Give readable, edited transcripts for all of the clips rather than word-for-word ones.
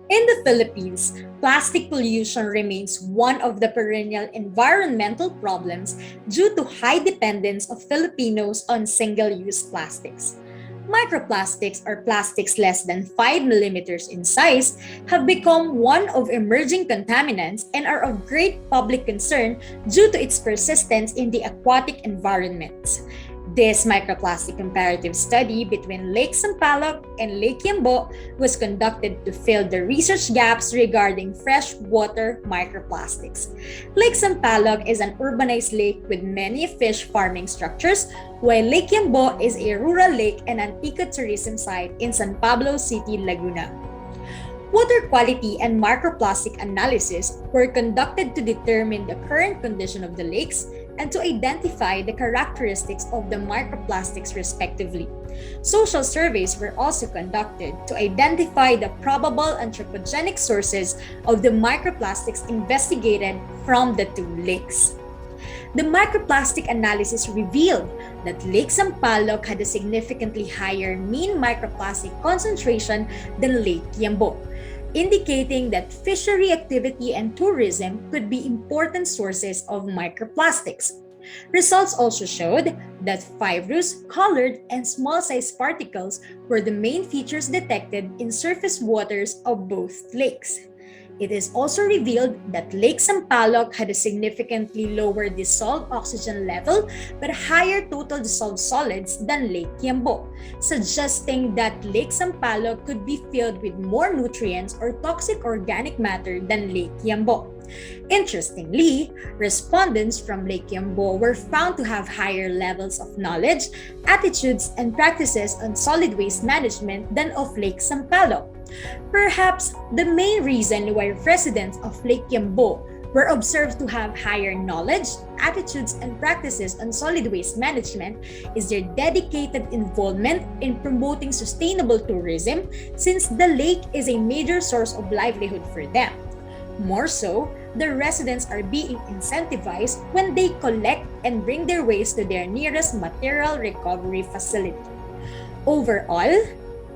In the Philippines, plastic pollution remains one of the perennial environmental problems due to high dependence of Filipinos on single-use plastics. Microplastics, or plastics less than 5 millimeters in size, have become one of emerging contaminants and are of great public concern due to its persistence in the aquatic environments. This microplastic comparative study between Lake Sampaloc and Lake Yambo was conducted to fill the research gaps regarding freshwater microplastics. Lake Sampaloc is an urbanized lake with many fish farming structures, while Lake Yambo is a rural lake and an ecotourism site in San Pablo City, Laguna. Water quality and microplastic analysis were conducted to determine the current condition of the lakes and to identify the characteristics of the microplastics respectively. Social surveys were also conducted to identify the probable anthropogenic sources of the microplastics investigated from the two lakes. The microplastic analysis revealed that Lake Sampaloc had a significantly higher mean microplastic concentration than Lake Yambo, indicating that fishery activity and tourism could be important sources of microplastics. Results also showed that fibrous, colored, and small-sized particles were the main features detected in surface waters of both lakes. It is also revealed that Lake Sampaloc had a significantly lower dissolved oxygen level but higher total dissolved solids than Lake Yambo, suggesting that Lake Sampaloc could be filled with more nutrients or toxic organic matter than Lake Yambo. Interestingly, respondents from Lake Yambo were found to have higher levels of knowledge, attitudes, and practices on solid waste management than of Lake Sampaloc. Perhaps the main reason why residents of Lake Yambo were observed to have higher knowledge, attitudes, and practices on solid waste management is their dedicated involvement in promoting sustainable tourism, since the lake is a major source of livelihood for them. More so, the residents are being incentivized when they collect and bring their waste to their nearest material recovery facility. Overall,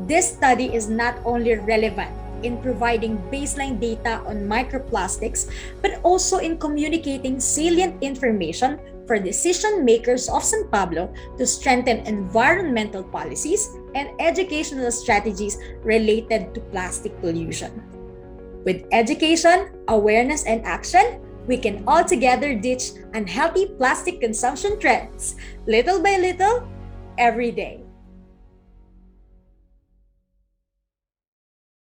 this study is not only relevant in providing baseline data on microplastics, but also in communicating salient information for decision makers of San Pablo to strengthen environmental policies and educational strategies related to plastic pollution. With education, awareness, and action, we can all together ditch unhealthy plastic consumption trends, little by little, every day.